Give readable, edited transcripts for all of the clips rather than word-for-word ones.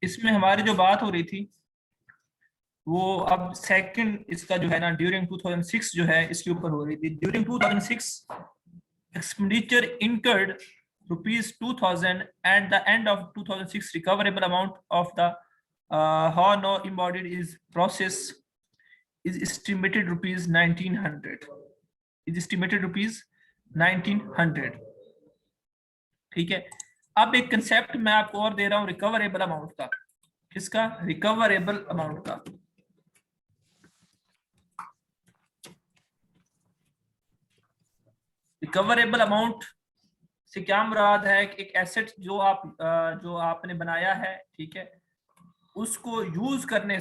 इसमें हमारी जो बात हो रही थी वो अब सेकंड इसका जो है ना ड्यूरिंग 2006 जो है इसके ऊपर हो रही थी। During 2006 expenditure incurred rupees 2000 at the end of 2006 recoverable amount of the how now embodied is process is estimated rupees 1900 is estimated rupees 1900। ठीक है, अब एक कंसेप्ट मैं आपको और दे रहा हूं रिकवरेबल अमाउंट का। किसका? रिकवरेबल अमाउंट का। रिकवरेबल अमाउंट से क्या मुराद है कि एक एसेट जो आपने बनाया है, ठीक है, उसको यूज करने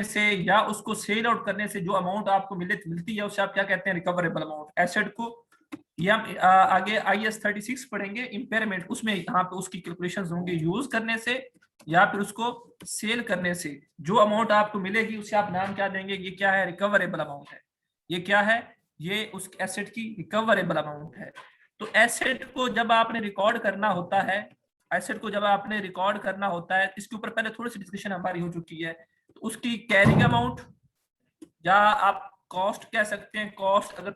से या उसको सेल आउट करने से जो अमाउंट आपको मिलती है उसे आप क्या कहते हैं? Recoverable amount. एसेट को या आगे IAS 36 पढ़ेंगे इम्पेयरमेंट, उसमें यहाँ पे उसकी कैलकुलेशंस होंगे यूज करने से या फिर उसको सेल करने से जो अमाउंट आपको मिलेगी उसे आप नाम क्या देंगे? ये क्या है? रिकवरेबल अमाउंट है। ये क्या है? ये उस एसेट की रिकवरेबल अमाउंट है। तो एसेट को जब आपने रिकॉर्ड करना होता है, इसके ऊपर पहले थोड़ी सी डिस्कशन हमारी हो चुकी है। तो उसकी कैरिंग अमाउंट या आप कॉस्ट कह सकते हैं। कॉस्ट, अगर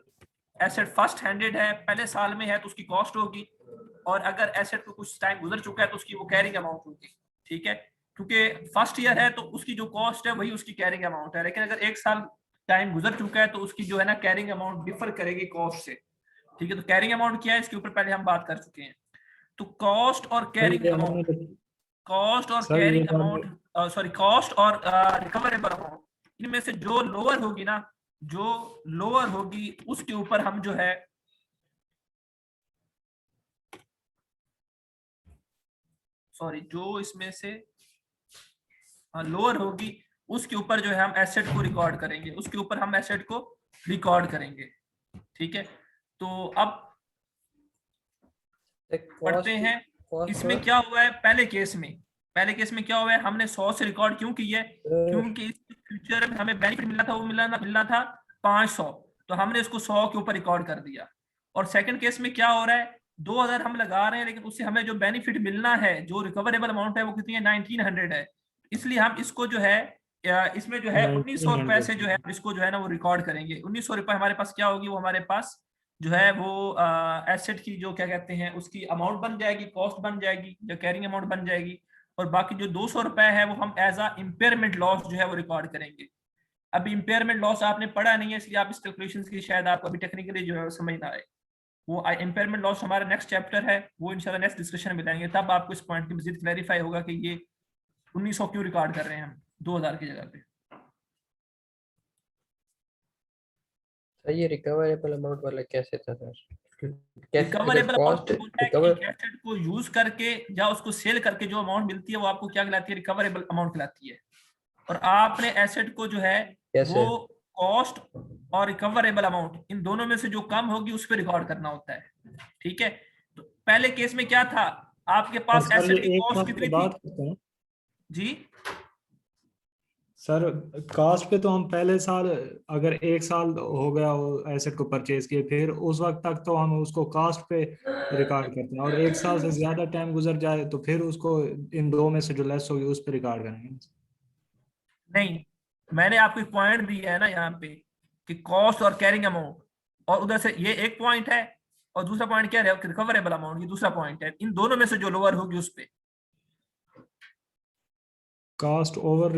एसेट फर्स्ट हैंडेड है, पहले साल में है, तो उसकी कॉस्ट होगी, और अगर एसेट को कुछ टाइम गुजर चुका है तो उसकी वो कैरिंग अमाउंट होगी। ठीक है, क्योंकि फर्स्ट ईयर है तो उसकी जो कॉस्ट है वही उसकी कैरिंग अमाउंट है। लेकिन अगर एक साल टाइम गुजर चुका है तो उसकी जो है ना कैरिंग अमाउंट डिफर करेगी कॉस्ट से। ठीक है, तो कैरिंग अमाउंट क्या है इसके ऊपर पहले हम बात कर चुके हैं। तो कॉस्ट और कैरिंग अमाउंट, कॉस्ट और रिकवरेबल अमाउंट, इनमें से जो लोअर होगी ना, उसके ऊपर हम जो है जो इसमें से लोअर होगी उसके ऊपर जो है हम एसेट को रिकॉर्ड करेंगे। ठीक है, तो अब पढ़ते हैं इसमें क्या हुआ है। पहले केस में क्या हुआ है, हमने 100 से रिकॉर्ड क्यों की है? क्योंकि फ्यूचर में हमें बेनिफिट मिलना था, वो मिलना था 500, तो हमने इसको 100 के ऊपर रिकॉर्ड कर दिया। और सेकंड केस में क्या हो रहा है, 2000 हम लगा रहे हैं, लेकिन उससे हमें जो बेनिफिट मिलना है, जो रिकवरेबल अमाउंट है, वो कितनी है? 1900 है। इसलिए हम इसको जो है इसमें जो है 1900 रुपए से जो है इसको जो है ना वो रिकॉर्ड करेंगे। 1900 रुपए हमारे पास क्या होगी? वो हमारे पास जो है वो एसेट की जो क्या कहते हैं उसकी अमाउंट बन जाएगी, कॉस्ट बन जाएगी, जो कैरिंग अमाउंट बन जाएगी। और बाकी जो 200 रुपए है वो हम एज अ इम्पेयरमेंट लॉस जो है वो रिकॉर्ड करेंगे। अभी इम्पेयरमेंट लॉस आपने पढ़ा नहीं है, इसलिए आप इस कैलकुलेशंस की शायद आपको अभी टेक्निकली जो है समझ ना आए। वो इम्पेयरमेंट लॉस हमारा नेक्स्ट चैप्टर है, वो इंशाल्लाह नेक्स्ट डिस्कशन में लाएंगे, तब आपको इस पॉइंट की मजीद क्लैरिफाई होगा कि ये 1900 क्यों रिकॉर्ड कर रहे हैं हम 2000 की जगह पे। ये रिकवरेबल अमाउंट वाला कैसे था सर? रिकवरेबल अमाउंट कॉस्ट होता है कि एक एसेट को यूज करके या उसको सेल करके जो अमाउंट मिलती है वो आपको क्या कहलाती है? रिकवरेबल अमाउंट कहलाती है। और आपने एसेट को जो है वो कॉस्ट और रिकवरेबल अमाउंट इन दोनों में से जो कम होगी उस पर रिकॉर्ड करना होता है। ठीक है, तो पहले केस में क्या था, आपके पास एसेट की कॉस्ट कितनी थी? जी सर, कास्ट पे तो हम पहले साल, अगर एक साल हो गया वो एसेट को परचेज किए, फिर उस वक्त तक तो हम उसको कास्ट पे रिकॉर्ड करते हैं, और एक साल से ज्यादा टाइम गुजर जाए तो फिर उसको इन दो में से जो लेस होगी उस पे रिकॉर्ड करेंगे। नहीं, मैंने आपको एक पॉइंट दिया है ना यहाँ पे कि कॉस्ट और कैरिंग अमाउंट, और उधर से ये एक पॉइंट है, और दूसरा पॉइंट क्या है? रिकवरेबल अमाउंट, ये दूसरा पॉइंट है। इन दोनों में से जो लोअर होगी उस पे कास्ट ओवर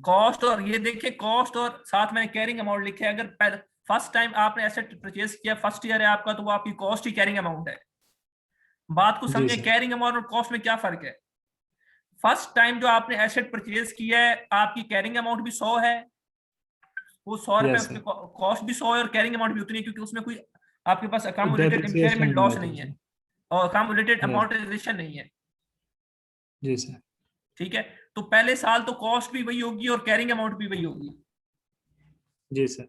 कॉस्ट, और ये देखिए कॉस्ट और साथ में कैरिंग अमाउंट लिखे है। अगर फर्स्ट टाइम आपने एसेट परचेज किया, फर्स्ट ईयर है आपका, तो वो आपकी कॉस्ट ही कैरिंग अमाउंट है। बात को समझे, कैरिंग अमाउंट और कॉस्ट में क्या फर्क है? फर्स्ट टाइम जो आपने एसेट परचेज किया है, आपकी कैरिंग अमाउंट भी 100 है, वो 100 रुपए, उसकी कॉस्ट भी 100 है और कैरिंग अमाउंट भी उतनी है, क्योंकि उसमें कोई आपके पास अकामुलेटेड इम्पेयरमेंट लॉस नहीं है और अकामुलेटेड अमॉर्टाइजेशन नहीं है। जी सर। ठीक है, तो पहले साल तो कॉस्ट भी वही होगी और कैरिंग अमाउंट भी वही होगी। जी सर।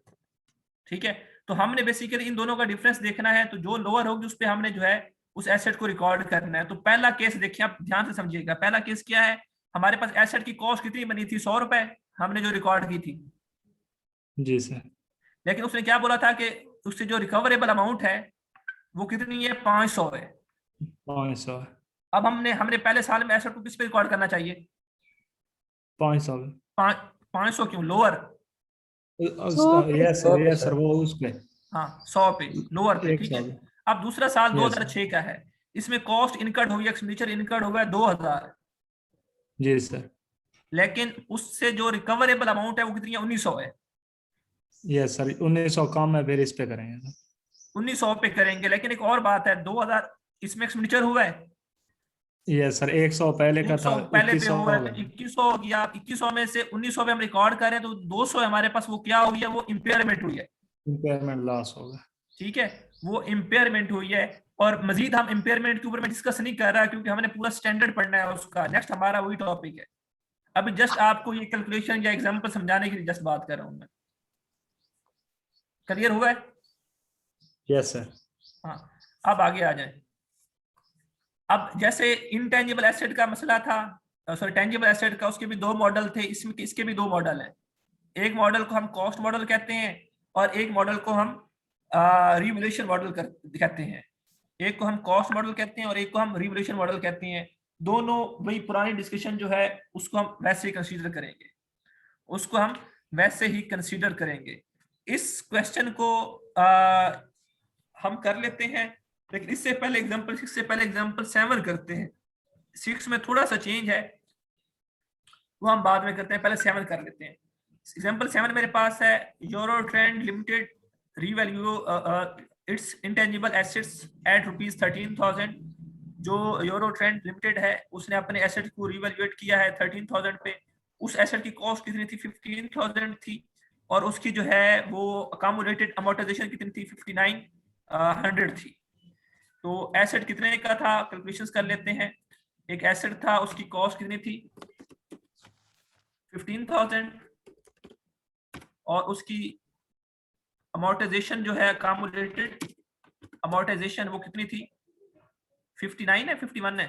ठीक है, तो हमने बेसिकली इन दोनों का डिफरेंस देखना है, तो जो लोअर होगी उस पर हमने जो है उस एसेट को रिकॉर्ड करना है। तो पहला केस देखिए, आप ध्यान से समझिएगा। पहला केस क्या है, हमारे पास एसेट की कॉस्ट कितनी बनी थी? 100 रुपए हमने जो रिकॉर्ड की थी। जी सर। लेकिन उसने क्या बोला था कि उससे जो रिकवरेबल अमाउंट है वो कितनी है? 500 है। 500 अब हमने पहले साल में एसेट को किस पे रिकॉर्ड करना चाहिए? 500 500 क्यों लोअर? यस सौ सर, पे यस सर। सर, वो उस पे हाँ 100 पे लोअर पे, ठीक 100 है। अब दूसरा साल यस 2006 का है, इसमें कॉस्ट इनकर्ड हुई, एक्सपेंडिचर इनकर्ड हुआ है 2000, जी सर, लेकिन उससे जो रिकवरेबल अमाउंट है वो कितनी है? 1900 है। यस सर, 1900 कम है, फिर इस पे करेंगे सर। 1900 पे करेंगे, लेकिन एक और बात है, 2000 इसमें एक्सपेंडिचर हुआ है, यस सर, 100 पहले का 100 था, पहले पे 2100 हुआ है, होगा। तो 2100 हो गया। 2100 में से 1900 पे हम रिकॉर्ड कर रहे हैं, तो 200 हमारे पास वो क्या हुई है? वो इम्पेयरमेंट हुई है, इम्पेयरमेंट लॉस होगा। ठीक है, वो इम्पेयरमेंट हुई है। और मजीद हम इम्पेयरमेंट के ऊपर मैं डिस्कस नहीं कर रहा, क्योंकि हमने पूरा स्टैंडर्ड पढ़ना है उसका, नेक्स्ट हमारा वही टॉपिक है। अभी जस्ट आपको ये कैलकुलेशन या एग्जांपल समझाने के लिए जस्ट बात कर रहा हूं मैं। क्लियर हुआ है? Yes sir. हाँ, अब आगे आ जाए। अब जैसे इनटेंजिबल एसेट का मसला था, सॉरी टेंजिबल एसेट का, उसके भी दो मॉडल थे, इसमें इसके भी दो मॉडल हैं। एक मॉडल को हम कॉस्ट मॉडल कहते हैं, और एक मॉडल को हम रिवैल्यूएशन मॉडल कहते हैं। एक को हम कॉस्ट मॉडल कहते हैं और एक को हम रिवैल्यूएशन मॉडल कहते हैं। दोनों वही पुरानी डिस्कशन जो है उसको हम वैसे ही कंसीडर करेंगे, उसको हम वैसे ही कंसीडर करेंगे। इस क्वेश्चन को हम कर लेते हैं, लेकिन इससे पहले एग्जांपल 6 से पहले एग्जांपल 7 करते हैं। 6 में थोड़ा सा चेंज है, वो हम बाद में करते हैं, पहले 7 कर लेते हैं। एग्जांपल 7 मेरे पास है, Euro trend limited revalue its intangible assets at ₹13,000। जो यूरो ट्रेंड लिमिटेड है उसने अपने एसेट को रिवैल्यूएट किया है 13,000 पे। उस एसेट की कॉस्ट कितनी थी? 15,000 थी, और उसकी जो है वो अकामुलेटेड अमोर्टाइजेशन कितनी थी? 5,900 थी। तो एसेट कितने का था? कैलकुलेशंस कर लेते हैं। एक एसेट था, उसकी कॉस्ट कितनी थी? 15,000, और उसकी अमोर्टाइजेशन जो है अकामुलेटेड अमोर्टाइजेशन वो कितनी थी? 59 है, 51 है?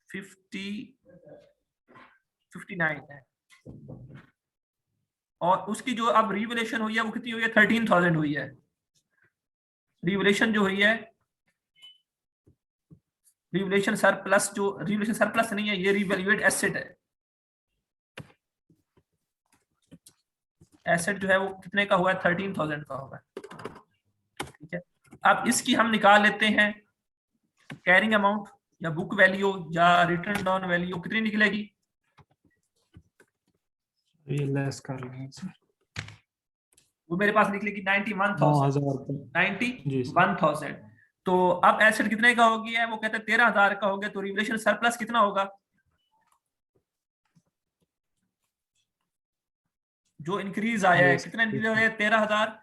फिफ्टी 59 है। और उसकी जो अब रिवैल्यूएशन हुई है वो कितनी हुई है? 13,000 हुई है। रिवैल्यूएशन जो हुई है, रिवैल्यूएशन सरप्लस, जो रिवैल्यूएशन सरप्लस नहीं है, ये रिवैल्यूएट एसेट है। एसेट जो है वो कितने का हुआ है? 13,000 का होगा, ठीक है। अब इसकी हम निकाल लेते हैं कैरिंग अमाउंट या बुक वैल्यू या रिटर्न डाउन वैल्यू, कितनी निकलेगी? ये लेस कर लेंगे सर, वो मेरे पास निकलेगी 91,000। 9,000 जी सर। 91,000। तो अब एसेट कितने का हो गया है? वो कहते हैं 13,000 का हो गया, तो रिवैल्यूएशन सरप्लस कितना होगा? जो इंक्रीज आया है, कितना इंक्रीज आया है? 13,000।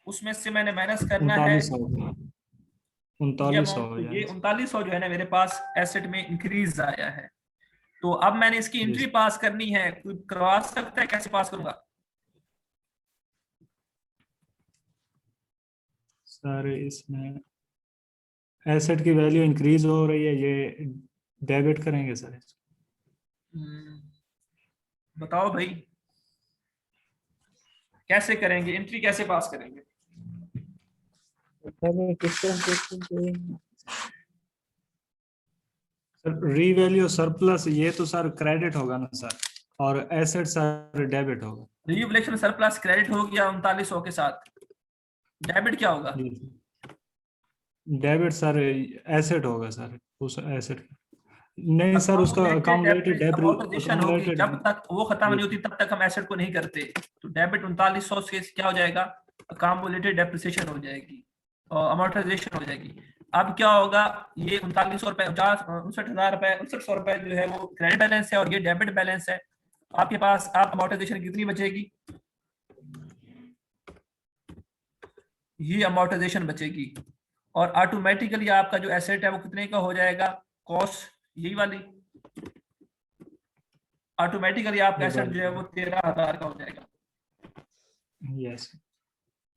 उसमें से मैंने माइनस करना है 3900 ये 3900 अमाउंट, हो तो ये जाएगा 3900 जो है ना मेरे पास एसेट में इंक्रीज आया है। तो अब मैंने इसकी जी एंट्री पास करनी है, कोई करवा सकता है? कैसे पास करूंगा? सर। इसमें एसेट की वैल्यू इंक्रीज हो रही है, ये डेबिट करेंगे सर। बताओ भाई, कैसे करेंगे? एंट्री कैसे पास करेंगे? सर रीवैल्यू सरप्लस, ये तो सर क्रेडिट होगा ना सर, और एसेट सर डेबिट होगा। रिवैल्यूएशन सरप्लस क्रेडिट हो गया 3900 के साथ, डेबिट क्या होगा? जी, डेबिट सर एसेट होगा सर, उस एसेट नहीं सर, उसका अकाउमुलेटेड अमोर्टाइजेशन होगी, अकाउमुलेटेड। जब तक वो खत्म नहीं जी होती तब तक हम एसेट को नहीं करते। तो डेबिट 3900 से क्या हो जाएगा? अकामुलेटेड डेप्रिसिएशन हो जाएगी और अमोर्टाइजेशन हो जाएगी। अब क्या होगा? ये 3900 रुपए 59,000 रुपए 6900 रुपए जो है वो क्रेडिट बैलेंस है और ये डेबिट बैलेंस है। आपके पास आप अमोर्टाइजेशन कितनी बचेगी? ये अमोर्टाइजेशन बचेगी, और ऑटोमेटिकली आपका जो एसेट है वो कितने का हो जाएगा? कॉस्ट यही वाली, ऑटोमेटिकली आपका एसेट जो है वो 13,000 का हो जाएगा। यस,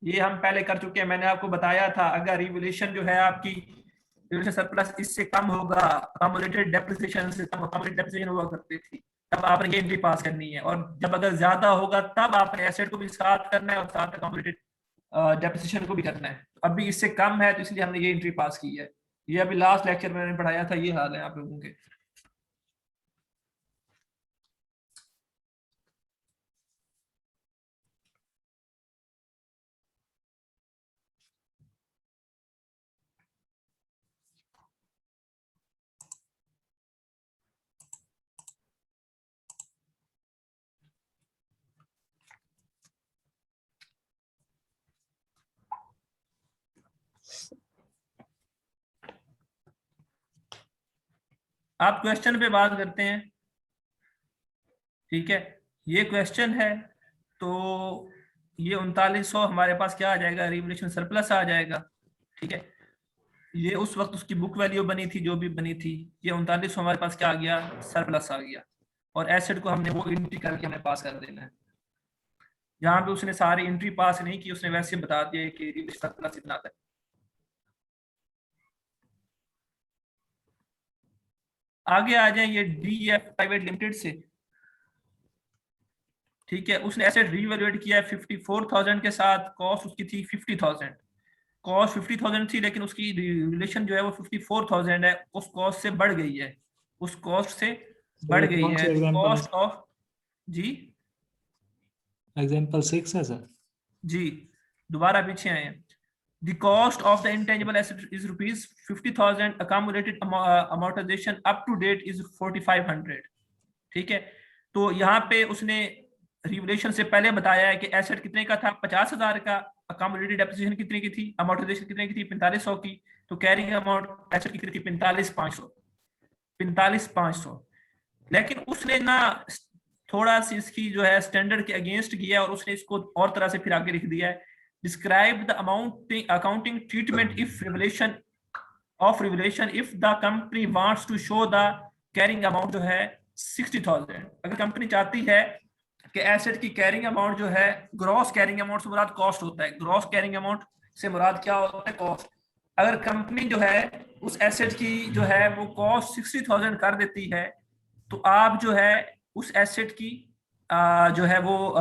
ये हम पहले कर चुके हैं, मैंने आपको बताया था। अगर रिवैल्यूएशन जो है आपकी रिवैल्यूएशन सरप्लस इससे कम होगा, अकामुलेटेड डेप्रिसिएशन से कम, अकामुलेटेड डेप्रिसिएशन हुआ करती थी, तब आपने ये एंट्री पास करनी है, और जब अगर ज्यादा होगा तब आपने एसेट को भी साथ करना है और साथ अकाउमुलेटेड डेप्रिसिएशन को भी करना है। अभी इससे कम है तो इसलिए हमने ये एंट्री पास की है। ये अभी लास्ट लेक्चर में मैंने पढ़ाया था, ये हाल है आप लोगों के। आप क्वेश्चन पे बात करते हैं, ठीक है। ये क्वेश्चन है, तो ये 3900 हमारे पास क्या आ जाएगा, रिवैल्यूएशन सरप्लस आ जाएगा, ठीक है। ये उस वक्त उसकी बुक वैल्यू बनी थी जो भी बनी थी, ये 3900 हमारे पास क्या आ गया, सरप्लस आ गया। और एसेट को हमने वो एंट्री करके हमें पास कर देना है। यहाँ पे उसने सारी एंट्री पास नहीं की, उसने वैसे बता दिया कि रिवैल्यूएशन सरप्लस इतना आता है। आगे आ जाए ये DEF प्राइवेट लिमिटेड से, ठीक है। उसने एसेट रीवैल्यूएट किया है 54,000 के साथ, कॉस्ट उसकी थी 50,000। कॉस्ट 50,000 थी लेकिन उसकी रिलेशन जो है वो 54,000 है, उस कॉस्ट से बढ़ गई है, उस कॉस्ट से बढ़ गई कौन सी है। एग्जांपल है? कॉस्ट ऑफ, जी एग्जांपल 6 है सर। जी, दोबारा पीछे आए हैं। The cost of the intangible asset is rupees 50,000, accumulated amortization up to date is 4,500, ठीक है। तो यहाँ पे उसने रिवैल्यूएशन से पहले बताया है कि एसेट कितने का था, 50,000 का, अकामुलेटेड डेप्रिसिएशन कितने की थी, अमोर्टाइजेशन कितने की थी, 4500 की। तो कैरिंग अमाउंट एसेट की कितनी थी, 45,500। लेकिन उसने ना थोड़ा सी इसकी जो है स्टैंडर्ड के अगेंस्ट किया और उसने इसको और तरह से फिर आगे लिख दिया है। Describe the accounting treatment if revaluation of revaluation if the company wants to show the carrying amount जो है 60,000। अगर कंपनी चाहती है कि एसेट की कैरिंग अमाउंट जो है, ग्रॉस कैरिंग अमाउंट से मुराद कॉस्ट होता है, ग्रॉस कैरिंग अमाउंट से मुराद क्या होता है, कॉस्ट। अगर कंपनी जो है उस एसेट की जो है वो कॉस्ट 60,000 कर देती है, तो आप जो है उस एसेट की जो है वो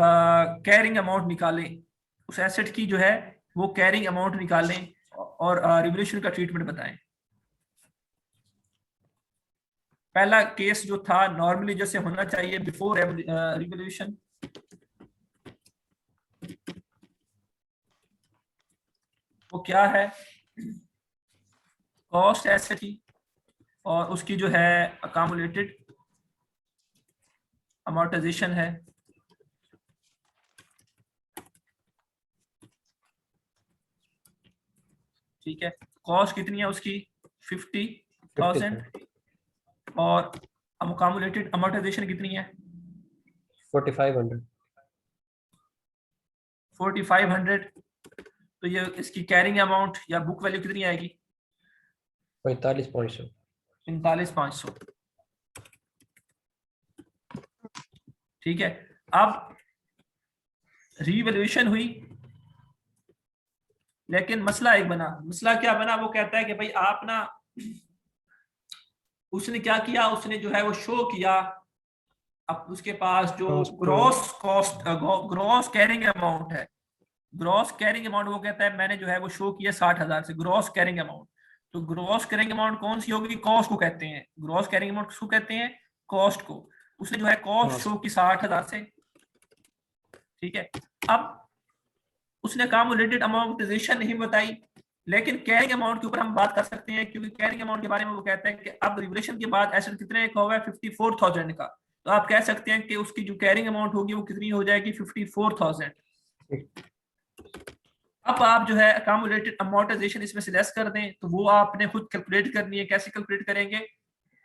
कैरिंग अमाउंट निकालें, उस एसेट की जो है वो कैरिंग अमाउंट निकालें और रिवैल्यूएशन का ट्रीटमेंट बताएं। पहला केस जो था नॉर्मली जैसे होना चाहिए बिफोर रिवैल्यूएशन, वो क्या है, कॉस्ट एसेट की और उसकी जो है अकामुलेटेड अमोर्टाइजेशन है, ठीक है। कॉस्ट कितनी है उसकी 50,000 और अकामुलेटेड अमोर्टाइजेशन कितनी है 4,500। 4,500। तो ये इसकी कैरिंग अमाउंट या बुक वैल्यू कितनी आएगी 45,500। 45,500, ठीक है। अब रीवैल्यूएशन हुई, लेकिन मसला एक बना। मसला क्या बना, वो कहता है कि भाई आप ना, उसने क्या किया, उसने जो है वो शो किया, अब उसके पास जो gross cost gross carrying amount है, ग्रॉस कैरिंग अमाउंट वो कहता है मैंने जो है वो शो किया 60,000 से ग्रॉस कैरिंग अमाउंट। तो ग्रॉस कैरिंग अमाउंट कौन सी होगी, कॉस्ट को कहते हैं। ग्रॉस कैरिंग अमाउंट किसको कहते हैं, कॉस्ट को। उसने जो है कॉस्ट शो की 60,000 से, ठीक है। अब उसने अकामुलेटेड अमाउंटाइजेशन नहीं बताई, लेकिन कैरिंग अमाउंट के ऊपर हम बात कर सकते हैं, क्योंकि कैरिंग अमाउंट के बारे में वो कहता है कि अब रिवैल्यूएशन के बाद एसेट कितने का होगा 54,000 का। तो आप कह सकते हैं कि उसकी जो कैरिंग अमाउंट होगी वो कितनी हो जाएगी 54,000। अब आप जो है अकामुलेटेड अमोर्टाइजेशन इसमें से लेस कर दें, तो वो आपने खुद कैलकुलेट करनी है। कैसे कैलकुलेट करेंगे,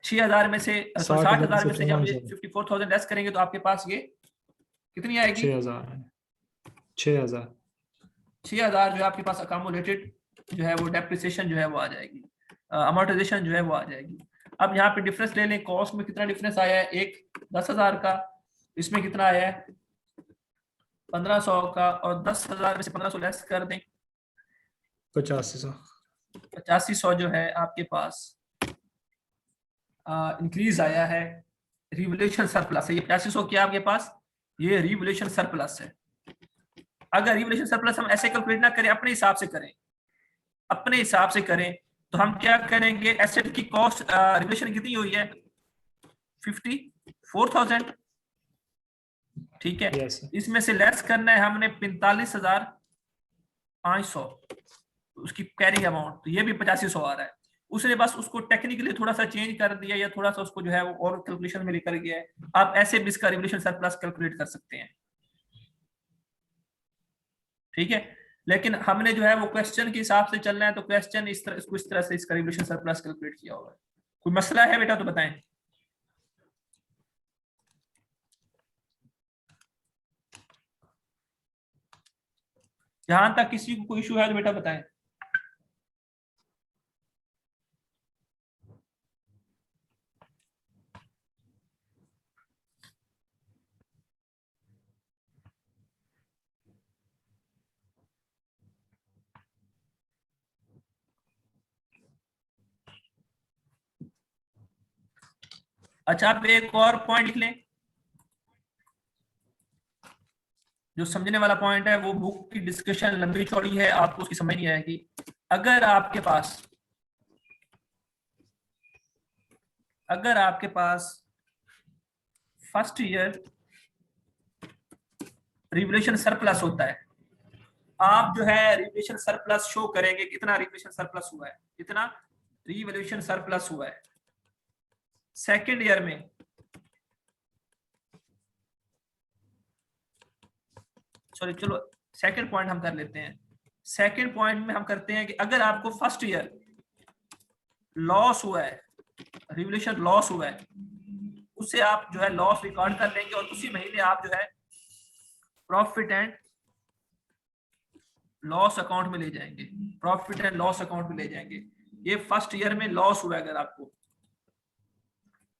6,000 में से 60,000 में से जब ये 54,000 लेस करेंगे तो आपके पास ये कितनी आएगी 6,000 जो है आपके पास अकामुलेटेड जो है वो डेप्रिसिएशन जो है वो आ जाएगी, अमोर्टाइजेशन जो है वो आ जाएगी। अब यहाँ पे डिफरेंस ले लें, कॉस्ट में कितना डिफरेंस आया है, एक 10,000 का, इसमें कितना आया है 1,500 का, और 10,000 में से 1,500 लेस कर दें 8500 जो है आपके पास इंक्रीज आया है रिवोल्यूशन सरप्लस है, ये 8500 क्या आपके पास, ये रिवोल्यूशन सरप्लस है। अगर रिवोल्यूशन सरप्लस हम ऐसे कैलकुलेट ना करें, अपने हिसाब से करें, अपने हिसाब से करें, तो हम क्या करेंगे, एसेट की कॉस्ट रिवोल्यूशन कितनी हुई है, 54,000, ठीक है। Yes, sir. इसमें से लेस करना है हमने 45,500 उसकी कैरिंग अमाउंट, तो ये भी 8500 आ रहा है। उसने बस उसको टेक्निकली थोड़ा सा चेंज कर दिया, या थोड़ा सा उसको जो है वो और कैलकुलेशन में लेकर गया है। आप ऐसे भी इसका रिवोल्यूशन सरप्लस कैलकुलेट कर सकते हैं, ठीक है। लेकिन हमने जो है वो क्वेश्चन के हिसाब से चलना है, तो क्वेश्चन इस तरह से इसका रिवोल्यूशन सरप्लस कैलकुलेट किया हुआ है। कोई मसला है बेटा तो बताएं। जहां तक किसी को कोई इशू है तो बेटा बताएं। अच्छा, आप एक और पॉइंट लिख लें, जो समझने वाला पॉइंट है। वो बुक की डिस्कशन लंबी चौड़ी है, आपको उसकी समझ नहीं आएगी। अगर आपके पास फर्स्ट ईयर रिवोल्यूशन सरप्लस होता है, आप जो है रिवोल्यूशन सरप्लस शो करेंगे, कितना रिवोल्यूशन सरप्लस हुआ है, कितना रिवोल्यूशन सरप्लस हुआ है। सेकेंड ईयर में चलो सेकंड पॉइंट हम कर लेते हैं। सेकंड पॉइंट में हम करते हैं कि अगर आपको फर्स्ट ईयर लॉस हुआ है, रिवोल्यूशन लॉस हुआ है, उसे आप जो है लॉस रिकॉर्ड कर लेंगे, और उसी महीने आप जो है प्रॉफिट एंड लॉस अकाउंट में ले जाएंगे, प्रॉफिट एंड लॉस अकाउंट में ले जाएंगे। ये फर्स्ट ईयर में लॉस हुआ है,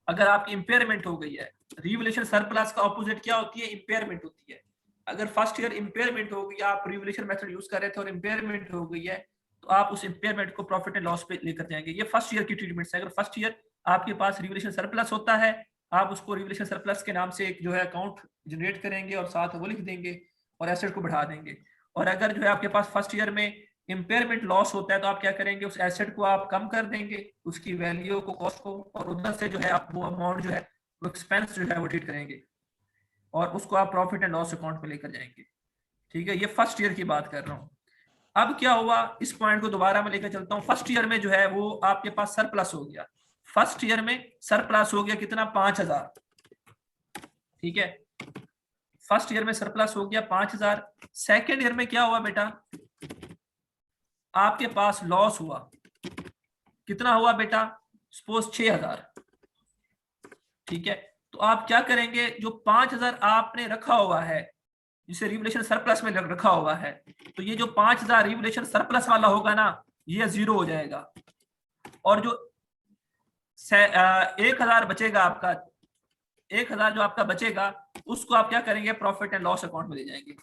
अगर आपकी इंपेयरमेंट हो गई है। रिवोल्यूशन सरप्लस का ऑपोजिट क्या होती है, इंपेयरमेंट होती है। अगर फर्स्ट ईयर इंपेयरमेंट हो गई, आप रिवोल्यूशन मेथड यूज कर रहे थे और इंपेयरमेंट हो गई है, तो आप उस इंपेयरमेंट को प्रॉफिट एंड लॉस पे लेकर जाएंगे। ये फर्स्ट ईयर की ट्रीटमेंट है। अगर फर्स्ट ईयर आपके पास रिवोल्यूशन सरप्लस होता है, आप उसको रिवोल्यूशन सरप्लस के नाम से एक जो है अकाउंट जनरेट करेंगे और साथ वो लिख देंगे और एसेट को बढ़ा देंगे। और अगर जो है आपके पास फर्स्ट ईयर में इंपेयरमेंट लॉस होता है, तो आप क्या करेंगे, उस एसेट को आप कम कर देंगे, उसकी वैल्यू को, कॉस्ट को, और उधर से जो है आप वो अमाउंट जो है वो एक्सपेंस जो है वो ट्रीट करेंगे, और उसको आप प्रॉफिट एंड लॉस अकाउंट में लेकर जाएंगे, ठीक है। ये फर्स्ट ईयर की बात कर रहा हूँ। अब क्या हुआ, इस पॉइंट को दोबारा मैं लेकर चलता हूँ। फर्स्ट ईयर में जो है वो आपके पास सरप्लस हो गया, फर्स्ट ईयर में सरप्लस हो गया कितना, 5,000, ठीक है। फर्स्ट ईयर में सरप्लस हो गया 5,000। सेकेंड ईयर में क्या हुआ बेटा, आपके पास लॉस हुआ, कितना हुआ बेटा, सपोज 6,000, ठीक है। तो आप क्या करेंगे, जो 5,000 आपने रखा हुआ है, जिसे रिवोल्यूशन सरप्लस में रखा हुआ है, तो ये जो 5,000 रिवोल्यूशन सरप्लस वाला होगा ना, ये 0 हो जाएगा। और जो 1,000 बचेगा आपका, 1,000 जो आपका बचेगा, उसको आप क्या करेंगे, प्रॉफिट एंड लॉस अकाउंट में ले जाएंगे,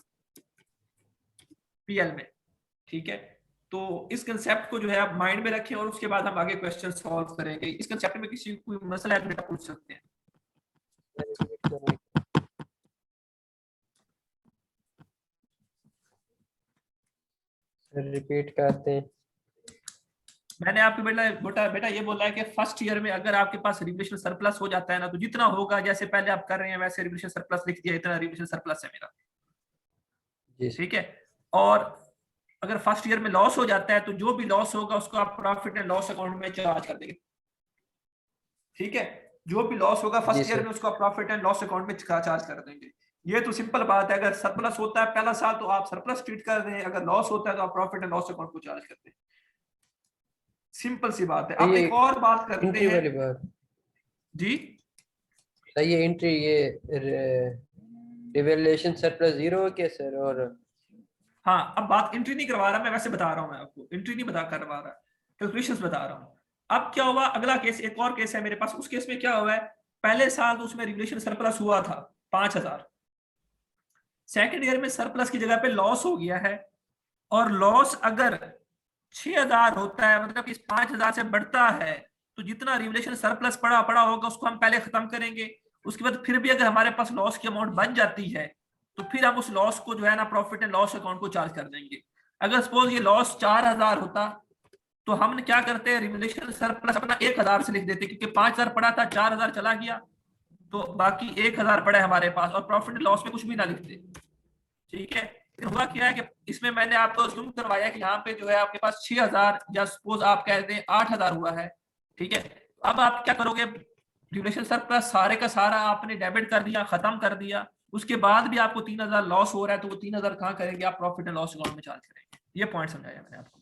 पीएल में, ठीक है। तो इस कंसेप्ट को जो है आप माइंड में रखें, और उसके बाद हम आगे क्वेश्चन सॉल्व करेंगे। इस कंसेप्ट में किसी को कोई मसला है तो बेटा पूछ सकते हैं। रिपीट करते हैं। मैंने आपको बेटा ये बोला है कि फर्स्ट ईयर में अगर आपके पास रिवोल्यूशन सरप्लस हो जाता है ना, तो जितना होगा, जैसे पहले आप कर रहे हैं वैसे रिवोल्यूशन सरप्लस लिख दिया, इतना रिवोल्यूशन सरप्लस है मेरा, ठीक है। और अगर फर्स्ट ईयर में लॉस हो जाता है, तो जो भी लॉस होगा उसको आप प्रॉफिट एंड लॉस अकाउंट में चार्ज कर देंगे, ठीक है। जो भी लॉस होगा फर्स्ट ईयर में, उसको आप प्रॉफिट एंड लॉस अकाउंट में चार्ज कर देंगे। ये तो सिंपल बात है। अगर सरप्लस होता है पहला साल, तो आप सरप्लस ट्रीट कर दें, अगर लॉस होता है तो आप प्रॉफिट एंड लॉस अकाउंट को चार्ज करते हैं। सिंपल सी बात है। अब एक और बात करते हैं जी। सही है, एंट्री ये रिवैल्यूएशन सरप्लस 0 के सर। और हाँ, अब बात एंट्री नहीं करवा रहा मैं, वैसे बता रहा हूँ, मैं आपको एंट्री नहीं करवा रहा, कैलकुलेशंस बता रहा हूँ। अब क्या हुआ, अगला केस, एक और केस है मेरे पास। उस केस में क्या हुआ है, पहले साल तो उसमें रिवोल्यूशन सरप्लस हुआ था 5,000, सेकेंड ईयर में सरप्लस की जगह पे लॉस हो गया है, और लॉस अगर 6,000 होता है, मतलब इस 5,000 से बढ़ता है, तो जितना रिवोल्यूशन सरप्लस पड़ा होगा उसको हम पहले खत्म करेंगे, उसके बाद फिर भी अगर हमारे पास लॉस की अमाउंट बच जाती है तो फिर हम उस लॉस को जो है ना प्रॉफिट एंड लॉस अकाउंट को चार्ज कर देंगे। अगर सपोज ये लॉस 4000 होता तो हम क्या करते हैं, रिवैल्यूएशन सरप्लस अपना 1000 से लिख देते, क्योंकि 5000 पड़ा था, 4000 चला गया तो बाकी 1000 पड़ा है हमारे पास, और प्रॉफिट एंड लॉस में कुछ भी ना लिखते। ठीक है, हुआ क्या है कि इसमें मैंने आपको जूम करवाया कि यहाँ पे जो है आपके पास 6000 या सपोज आप कह दें 8000 हुआ है। ठीक है, अब आप क्या करोगे, रिवैल्यूएशन सरप्लस सारे का सारा आपने डेबिट कर दिया, खत्म कर दिया, उसके बाद भी आपको 3000 लॉस हो रहा है तो वो 3000 कहाँ करेंगे आप, प्रॉफिट एंड लॉस अकाउंट में चार्ज करेंगे। ये पॉइंट समझाया मैंने आपको।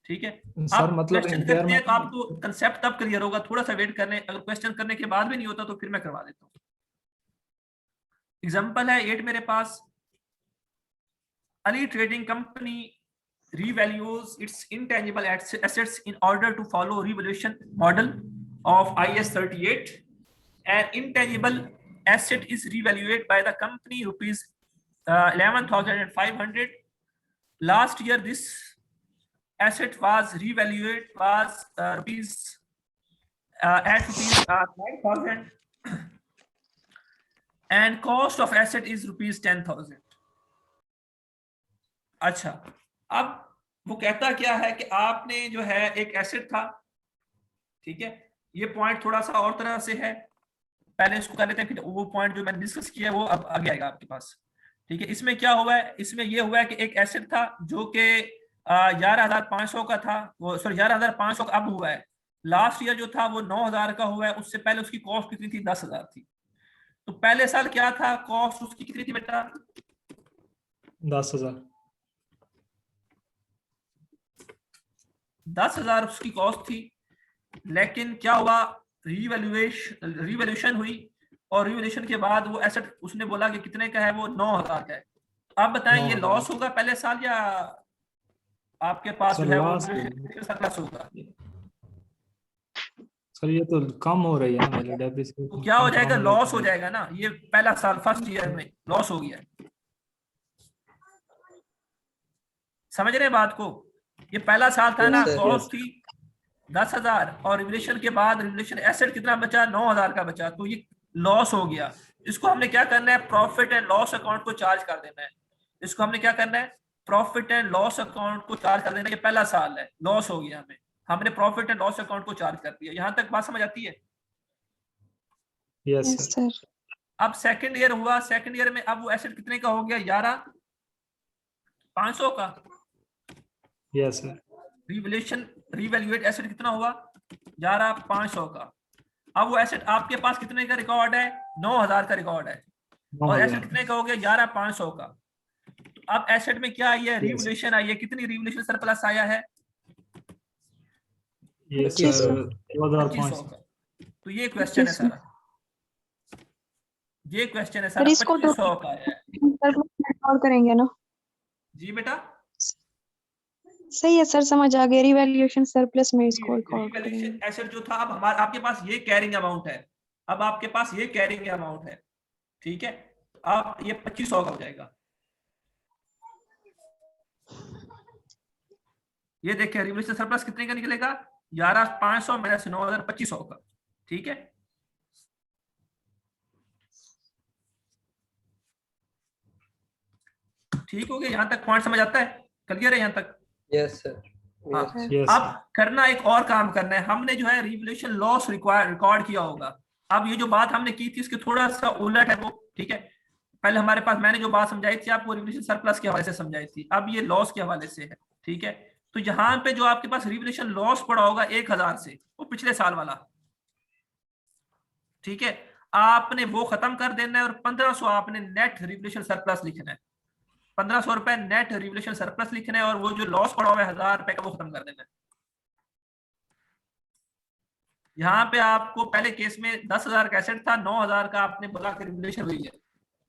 ठीक है, सर आप मतलब क्वेश्चन करते हैं इम्पेयरमेंट तो आपको कंसेप्ट तब क्लियर होगा, थोड़ा सा वेट करने, अगर क्वेश्चन करने के बाद भी नहीं होता तो फिर मैं करवा देता हूँ। एग्जांपल है 8 मेरे पास, Ali Trading Company revalues its intangible assets in order to follow revaluation model of IS 38. An intangible asset is revalued by the company rupees 11,500. Last year this asset was revalued was rupees at rupees 9,000 and cost of asset is rupees 10,000. अच्छा, अब वो कहता क्या है कि आपने जो है एक एसेट था, ठीक है, ये पॉइंट थोड़ा सा और तरह से है, पहले इसको कर लेते हैं, फिर वो पॉइंट जो मैंने डिस्कस किया वो अब आगे आएगा आपके पास। ठीक है, इसमें क्या हुआ है, इसमें ये हुआ है कि एक एसेट था जो कि 11,500 का था, वो सॉरी 11,500 का अब हुआ है, लास्ट ईयर जो था वो 9,000 का हुआ है, उससे पहले उसकी कॉस्ट कितनी थी, 10,000 थी। तो पहले साल क्या था, कॉस्ट उसकी कितनी थी बेटा, 10,000 10,000 उसकी कॉस्ट थी। लेकिन क्या हुआ, रिवैल्यूएशन हुई और रिवैल्यूएशन के बाद वो एसेट उसने बोला कि कितने का है, वो 9,000 का है। अब बताएं ये लॉस होगा पहले साल या आपके पास जो है वो सरप्लस होगा? सर ये तो कम हो रही है ना मेरी डेप्रिसिएशन, तो क्या हो जाएगा, लॉस हो जाएगा ना, ये पहला साल फर्स्ट ईयर में लॉस हो गया। समझ रहे हैं बात को, ये पहला साल था ना, कॉस्ट थी 10,000 और रिवैल्यूएशन के बाद रिवैल्यूएशन एसेट कितना बचा, 9,000 का बचा, तो ये लॉस हो गया। इसको हमने क्या करना है, प्रॉफिट एंड लॉस अकाउंट को चार्ज कर देना है। इसको हमने क्या करना है, प्रॉफिट एंड लॉस अकाउंट को चार्ज कर देना। ये पहला साल है, लॉस हो गया, हमने प्रॉफिट एंड लॉस अकाउंट को चार्ज कर दिया। यहाँ तक बात समझ आती है? Yes sir. अब सेकंड ईयर हुआ, सेकंड ईयर में अब वो एसेट कितने का हो गया, 11,500 का। Yes sir. रिवैल्यूएट एसेट कितना हुआ, 11,500 का। अब वो एसेट आपके पास कितने का रिकॉर्ड है, 9,000 का रिकॉर्ड है, और एसेट कितने का हो गया, 11,500 का। तो अब एसेट में क्या आई है, रिवैल्यूएशन आई है, कितनी रिवैल्यूएशन सरप्लस आया है, ये 2500 का। तो ये क्वेश्चन है सारा, ये क्वेश्चन है सारा, 2500 का आया है। और करेंगे ना? जी बेटा सही है सर, समझ आ गया। रिवैल्यूएशन सरप्लस में इसको रिवैल्यूएशन एसेट जो था, अब हमारे आपके पास ये कैरिंग अमाउंट है, अब आपके पास ये कैरिंग अमाउंट है, ठीक है, अब ये 2500 का हो जाएगा। ये देखिए रिवैल्यूएशन सरप्लस कितने का निकलेगा, 11,500 माइनस 9,000, 2500 का। ठीक है, ठीक हो गया, यहाँ तक पॉइंट समझ आता है, क्लियर है यहाँ तक? Yes sir. हाँ, अब करना एक और काम करना है, हमने जो है रिवैल्यूएशन लॉस रिकॉर्ड किया होगा। अब ये जो बात हमने की थी इसके थोड़ा सा उलट है वो, ठीक है, पहले हमारे पास मैंने जो बात समझाई थी आपको रिवैल्यूएशन सरप्लस के हवाले से समझाई थी, अब ये लॉस के हवाले से है। ठीक है, तो यहाँ पे जो आपके पास रिवैल्यूएशन लॉस पड़ा होगा 1,000 से, वो पिछले साल वाला, ठीक है, आपने वो खत्म कर देना है और 1,500 आपने नेट रिवैल्यूएशन सरप्लस लिखना है, 1,500 रुपए नेट रिवैल्यूएशन सरप्लस लिखना है, और वो जो लॉस पड़ा हुआ है 1,000 रुपए का वो खत्म कर देना है। यहाँ पे आपको पहले केस में 10,000 का एसेट था, 9,000 का आपने बोला कि रिवैल्यूएशन हुई है,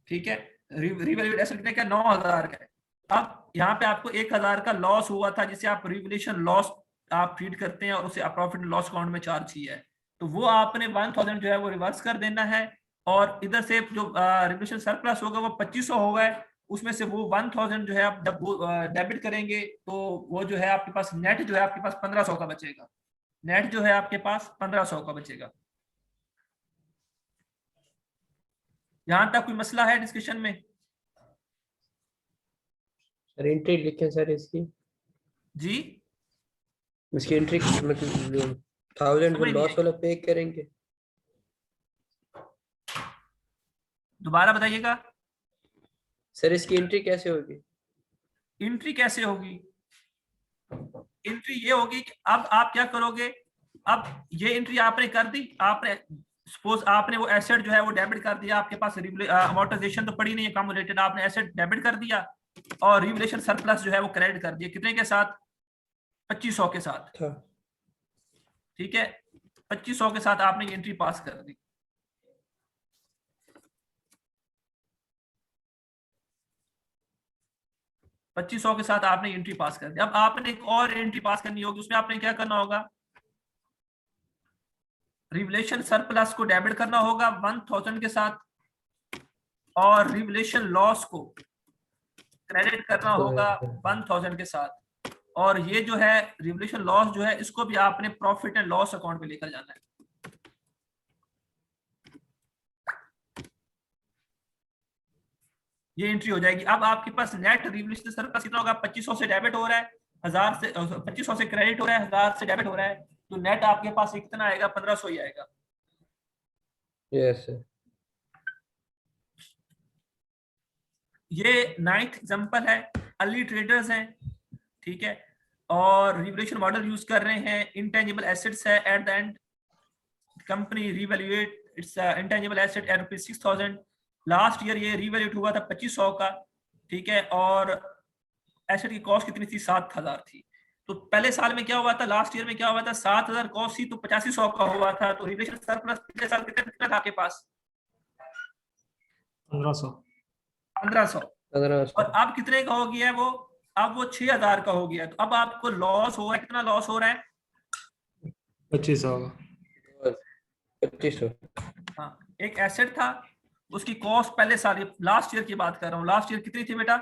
ठीक है, रिवैल्यूएट एसेट कितने का, 9,000 का है। अब यहाँ पे आपको 1,000 का लॉस हुआ था जिसे आप रिवैल्यूएशन लॉस आप ट्रीट करते हैं और उसे प्रॉफिट एंड लॉस अकाउंट में चार्ज किया है, तो वो आपने 1,000 जो है वो रिवर्स कर देना है, और इधर से जो रिवैल्यूएशन सरप्लस होगा वो 2,500 होगा, उसमें से वो 1,000 जो है आप डेबिट करेंगे तो वो जो है आपके पास नेट जो है आपके पास 1,500 का बचेगा। नेट जो है आपके पास 1500 का बचेगा। यहां तक कोई मसला है डिस्कशन में? सर एंट्री लिखें सर इसकी जी एंट्री मतलब 1000 वो समझ नहीं लॉस आई, वाला पे करेंगे। दोबारा बताइएगा। सर इसकी एंट्री कैसे होगी? एंट्री कैसे होगी? एंट्री ये होगी कि अब आप क्या करोगे, अब ये एंट्री आपने कर दी, आपने सपोज आपने वो एसेट जो है वो डेबिट कर दिया, आपके पास अमोर्टाइजेशन तो पड़ी नहीं है कम रिलेटेड, आपने एसेट डेबिट कर दिया और रिवैल्यूएशन सरप्लस जो है वो क्रेडिट कर दिया, कितने के साथ? 2500 के साथ। था ठीक है, 2500 के साथ आपने ये एंट्री पास कर दी। पच्चीस सौ के साथ आपने एंट्री पास कर दी। अब आपने एक और एंट्री पास करनी होगी, उसमें आपने क्या करना होगा, रिवैल्यूएशन सरप्लस को डेबिट करना होगा 1000 के साथ और रिवैल्यूएशन लॉस को क्रेडिट करना होगा 1000 के साथ। और ये जो है रिवैल्यूएशन लॉस जो है इसको भी आपने प्रॉफिट एंड लॉस अकाउंट में लेकर जाना है। ये एंट्री हो जाएगी। अब आपके पास नेट रिवैल्यूएशन सरप्लस कितना होगा, 2500 से डेबिट हो रहा है, 1000 से 2500 से क्रेडिट हो रहा है, 1000 से डेबिट हो रहा है, तो नेट आपके पास कितना आएगा, 1500 ही आएगा। Yes sir. ये 9th एग्जांपल है, अर्ली ट्रेडर्स हैं, ठीक है, और रिवैल्यूएशन मॉडल यूज कर रहे हैं, इंटेंजिबल एसेट्स है, at the end company revaluate its intangible asset at ₹6000। Last year ये रिवैल्यूएट हुआ था 2500 का, ठीक है, और एसेट की कॉस्ट कितनी थी, 7000 थी। तो पहले साल में क्या हुआ था, लास्ट ईयर में क्या हुआ था, 7000 कॉस्ट थी तो 8500 का हुआ था, तो रिवैल्यूएशन सरप्लस पिछले साल कितना था आपके पास, 1500। 1500। 1500 और अब कितने का हो गया है वो, अब वो 6000 का हो गया। तो अब आपको लॉस हो रहा है, कितना लॉस हो रहा है, 2500 का। 2500। हाँ, एक एसेट था उसकी कॉस्ट पहले साल, लास्ट ईयर की बात कर रहा हूँ, लास्ट ईयर कितनी थी बेटा,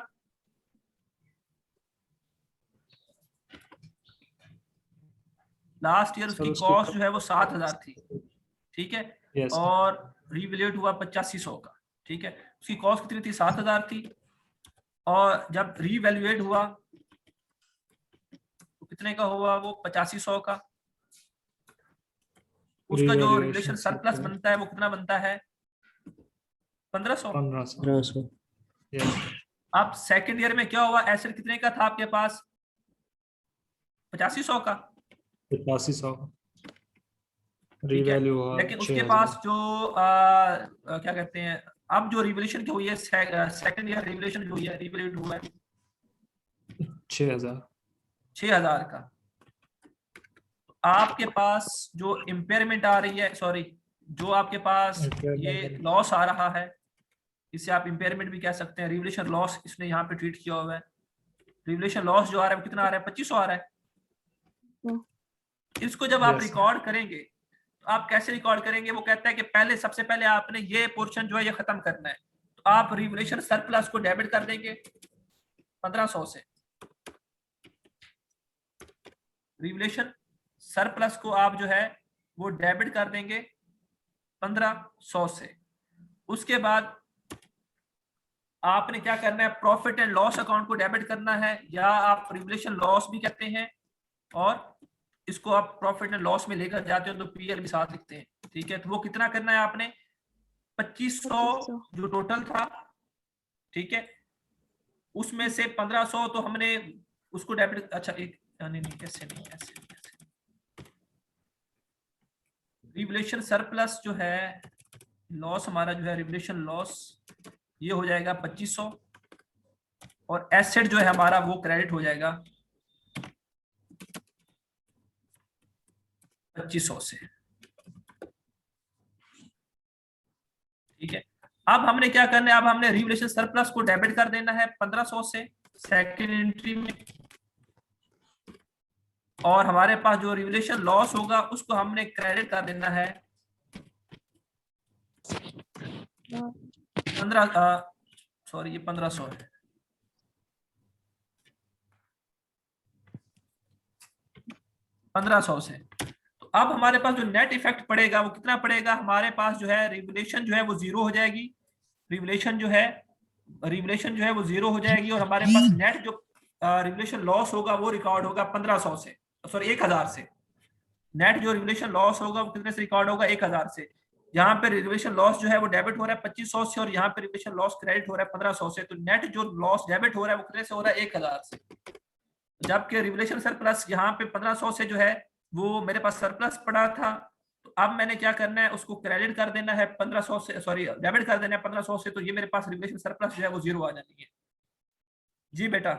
लास्ट ईयर सर उसकी उसकी कॉस्ट जो है वो 7000 थी, ठीक है, यस और रिवैल्यूएट हुआ 8500 का, ठीक है, उसकी कॉस्ट कितनी थी, 7000 थी, और जब रिवैल्यूएट हुआ तो कितने का हुआ वो, 8500 का। उसका जो रिवैल्यूएशन सरप्लस बनता है वो कितना बनता है, 1500। 1500 यस। अब सेकंड ईयर में क्या हुआ, एसेट कितने का था आपके पास, 8500 का, 8500 ठीक है, रीवैल्यू हुआ लेकिन उसके 6000। पास जो क्या कहते हैं, अब जो रिवैल्यूएशन की हुई है, सेकंड ईयर रिवैल्यूएशन जो हुई है, रिवैल्यूएट हुआ है 6000 का। आपके पास जो इम्पेयरमेंट आ रही है, सॉरी, जो आपके पास ये लॉस आ रहा है, इसे आप इम्पेयरमेंट भी कह सकते हैं, रिवैल्यूएशन लॉस इसने यहाँ पे ट्रीट किया हुआ है। रिवैल्यूएशन लॉस जो आ रहा है कितना आ रहा है, 2500 आ रहा है। इसको जब आप रिकॉर्ड करेंगे तो आप कैसे रिकॉर्ड करेंगे, वो कहता है कि पहले सबसे पहले आपने ये पोर्शन जो है ये खत्म करना है, तो आप रिवैल्यूएशन सरप्लस को डेबिट कर देंगे 1500 से, रिवैल्यूएशन सरप्लस को आप जो है वो डेबिट कर देंगे 1500 से। उसके बाद आपने क्या करना है, प्रॉफिट एंड लॉस अकाउंट को डेबिट करना है, या आप रिवैल्यूएशन लॉस भी कहते हैं, और इसको आप प्रॉफिट एंड लॉस में लेकर जाते हो तो पीएल भी साथ लिखते हैं, ठीक है। तो वो कितना करना है आपने, 2500 जो टोटल था, ठीक है, उसमें से 1500 तो हमने उसको डेबिट, अच्छा एक नहीं ऐसे नहीं, ऐसे रिवैल्यूएशन सरप्लस जो है, लॉस हमारा जो है रिवैल्यूएशन लॉस, ये हो जाएगा 2500, और एसेट जो है हमारा वो क्रेडिट हो जाएगा 2500 से, ठीक है। अब हमने क्या करना है, अब हमने रिवैल्यूएशन सरप्लस को डेबिट कर देना है 1500 से सेकंड एंट्री में, और हमारे पास जो रिवैल्यूएशन लॉस होगा उसको हमने क्रेडिट कर देना है 1500 है, 1500 से। अब हमारे पास जो नेट इफेक्ट पड़ेगा वो कितना पड़ेगा, हमारे पास जो है रिवलेशन जो है वो 0 हो जाएगी, रिवलेशन जो है वो 0 हो जाएगी, और हमारे पास नेट जो रिवलेशन लॉस होगा वो रिकॉर्ड होगा 1500 से, सॉरी 1000 से। नेट जो रिवलेशन लॉस होगा वो कितने से रिकॉर्ड होगा, 1000 से। यहाँ पे रिवलेशन लॉस जो है वो डेबिट हो रहा है 2500 से, और यहाँ पे रिवलेशन लॉस क्रेडिट हो रहा है 1500 से। तो नेट जो लॉस डेबिट हो रहा है वो कितने से हो रहा है, 1000 से। जबकि रिवलेशन सरप्लस यहाँ पे 1500 से जो है वो मेरे पास सरप्लस पड़ा था, तो अब मैंने क्या करना है, उसको क्रेडिट कर देना है 1500 से, सॉरी डेबिट कर देना है 1500 से, तो ये मेरे पास रिवलेशन सरप्लस जो है वो 0 आ जानी है। जी बेटा।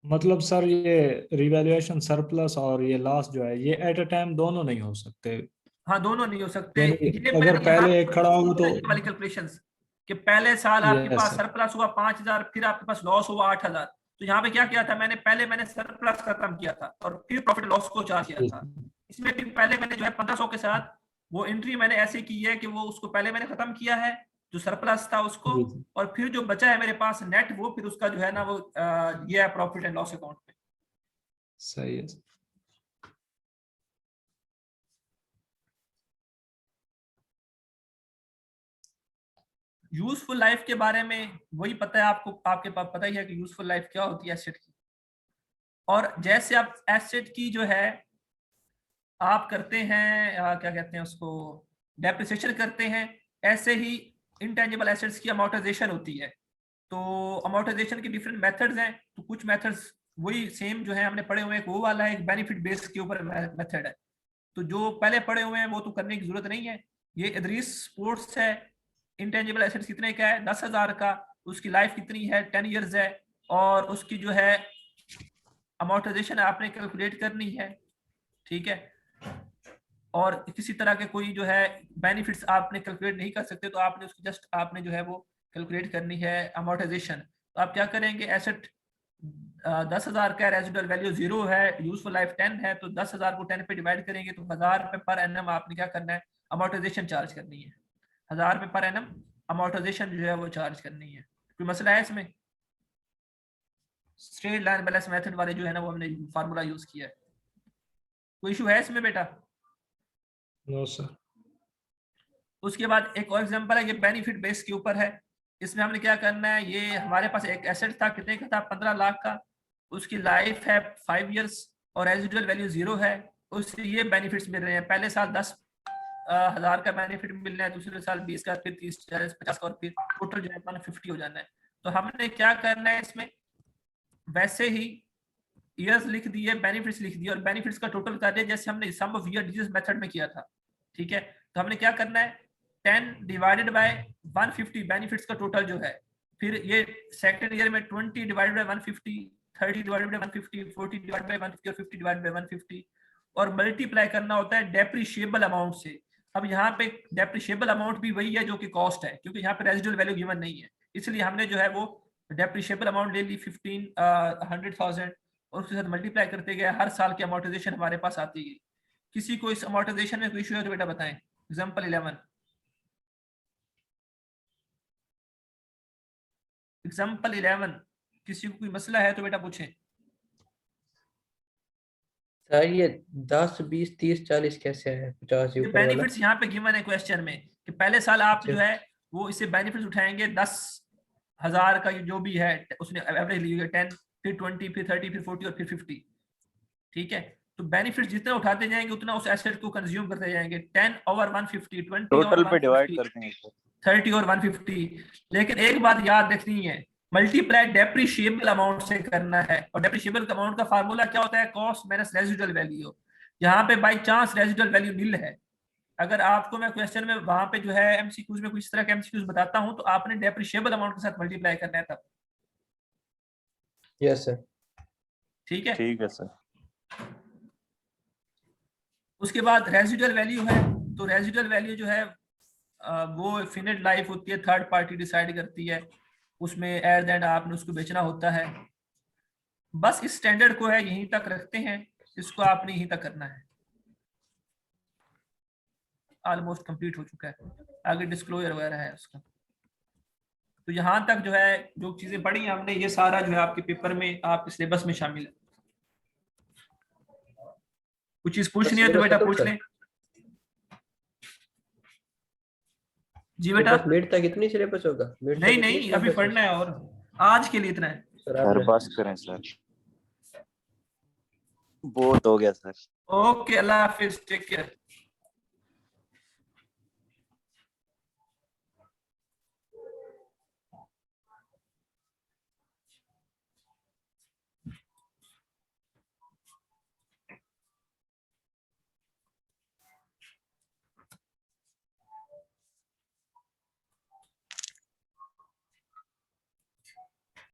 मतलब सर ये रिवैल्यूएशन सरप्लस और ये लॉस जो है ये एट अ टाइम दोनों नहीं हो सकते? हाँ दोनों नहीं हो सकते। यानी ये अगर मैंने यहाँ पहले एक खड़ा होगा तो वाली कैलकुलेशंस कि पहले साल आपके यस पास सर, सरप्लस हुआ 5000, फिर आपके पास लॉस हुआ 8000, तो यहाँ पे क्या किया था मैंने, पहले मैंने सरप्लस खत्म किया था और फिर प्रॉफिट लॉस को चार्ज किया था। इसमें भी पहले मैंने जो है 1500 के साथ वो एंट्री मैंने ऐसे की है कि वो उसको पहले मैंने खत्म किया है जो सरप्लस था उसको, जी और फिर जो बचा है मेरे पास नेट, वो फिर उसका जो है ना वो ये है प्रॉफिट एंड लॉस अकाउंट में। सही है। यूजफुल लाइफ के बारे में वही पता है आपको, आपके पास पता ही है कि यूजफुल लाइफ क्या होती है एसेट की। और जैसे आप एसेट की जो है आप करते हैं क्या कहते हैं उसको, डेप्रिसिएशन करते हैं, ऐसे ही इंटेंजिबल एसेट्स की अमोर्टाइजेशन होती है। तो अमोर्टाइजेशन के डिफरेंट मेथड्स हैं, तो कुछ मेथड्स वही सेम जो है हमने पढ़े हुए हैं, वो वाला है एक बेनिफिट बेस के ऊपर मेथड है, तो जो पहले पढ़े हुए हैं वो तो करने की जरूरत नहीं है। ये इदरीस स्पोर्ट्स है, इंटेंजिबल एसेट्स कितने का है, 10,000 का, उसकी लाइफ कितनी है, 10 ईयर्स है, और उसकी जो है अमोर्टाइजेशन आपने कैलकुलेट करनी है, ठीक है। और किसी तरह के कोई जो है बेनिफिट्स आपने कैलकुलेट नहीं कर सकते, तो आपने उसकी जस्ट आपने जो है वो कैलकुलेट करनी है अमोर्टाइजेशन। तो आप क्या करेंगे, एसेट 10,000 का रेजिडुअल वैल्यू 0 है, यूजफुल लाइफ 10 है, तो 10,000 को 10 पे डिवाइड करेंगे तो 1000 रुपए पर एनम आपने क्या करना है, अमोर्टाइजेशन चार्ज करनी है। 1000 रुपए पर एनम अमोर्टाइजेशन जो है वो चार्ज करनी है। कोई मसला है इसमें? स्ट्रेट लाइन बैलेंस मेथड वाले जो है ना वो हमने फार्मूला यूज किया है। कोई इशू है इसमें बेटा? No sir. उसके बाद एक और एग्जांपल है, ये बेनिफिट बेस के ऊपर है। इसमें हमने क्या करना है, ये हमारे पास एक एसेट था, कितने का था, 15 लाख का, उसकी लाइफ है 5 इयर्स और रेजिडुअल वैल्यू 0 है, उससे ये बेनिफिट्स मिल रहे हैं। पहले साल 10,000 का बेनिफिट मिल रहा है, दूसरे साल 20 का, फिर 30, 40, 50 का, और फिर टोटल जो है 150 हो जाना है। तो हमने क्या करना है इसमें, वैसे ही ईयर्स लिख दिए, बेनिफिट्स लिख दिए, और बेनिफिट्स का टोटल कर दिया जैसे हमने सम ऑफ ईयर डिजिट्स मेथड में किया था, ठीक है। तो हमने क्या करना है, 10 डिवाइडेड बाय 150 बेनिफिट्स का टोटल जो है, फिर ये सेकंड ईयर में 20 divided by 150, 30 divided by 150, 40 divided by 150 और 50 डिवाइडेड बाय 150, और मल्टीप्लाई करना होता है डेप्रिशिएबल अमाउंट से। अब यहाँ पे डेप्रिशिएबल अमाउंट भी वही है जो कि कॉस्ट है, क्योंकि यहाँ पे रेजिडुअल वैल्यू गिवन नहीं है, इसलिए हमने जो है वो डेप्रिशिएबल अमाउंट ले ली 100,000, और उसके साथ मल्टीप्लाई करते गए, हर साल की अमोर्टाइजेशन हमारे पास आती गई। किसी को इस अमोर्टाइजेशन में कोई इशू है तो बेटा बताएं। एग्जांपल 11, एग्जांपल 11, किसी को कोई मसला है तो बेटा पूछें। सर ये 10, 20, 30, 40 कैसे है, 50 ये ऊपर वाला? बेनिफिट्स यहाँ पे गिवन है क्वेश्चन में कि पहले साल आप अच्छा। जो है वो इससे बेनिफिट्स उठाएंगे, 10,000 का जो भी है उसने एवरेज ली है 10, फिर 20, फिर 30, फिर 40 और फिर 50, ठीक है। तो बेनिफिट जितना उठाते जाएंगे उतना उस एसेट को कंज्यूम करते जाएंगे, 10 ओवर 150, 20 टोटल पे ओवर डिवाइड 150, करते हैं इसको। 30 और 150। लेकिन एक बात याद रखनी है, मल्टीप्लाई डेप्रिशिएबल अमाउंट से करना है, और डेप्रिशिएबल अमाउंट का फार्मूला क्या होता है, कॉस्ट माइनस रेजिडुअल वैल्यू। यहाँ पे बाई चांस रेजिडुअल वैल्यू नील है, अगर आपको मैं क्वेश्चन में वहां पे जो है एमसीक्यूज में कुछ तरह के एमसीक्यूज बताता हूं तो आपने डेप्रिशिएबल अमाउंट के साथ मल्टीप्लाई करना है तब, यस सर। ठीक है। ठीक है सर। उसके बाद रेजिडुअल वैल्यू है, तो रेजिडुअल वैल्यू जो है वो फिनिट लाइफ होती है, थर्ड पार्टी डिसाइड करती है, उसमें एट द एंड आपने उसको बेचना होता है। बस इस स्टैंडर्ड को है यहीं तक रखते हैं, इसको आपने यहीं तक करना है। ऑलमोस्ट कंप्लीट हो चुका है, आगे डिस्क्लोजर वगैरह है उसका। तो यहाँ तक जो है जो चीजें पढ़ी हमने, ये सारा जो है आपके पेपर में आपके सिलेबस में शामिल है। कुछ चीज पूछनी है तो बेटा पूछ ले। जी बेटा। बस मिड तक इतनी सिलेबस होगा? नहीं नहीं, अभी पढ़ना है और आज के लिए इतना है सर। बस करें सर, बहुत हो गया सर। ओके, अल्लाह हाफिज, टेक केयर।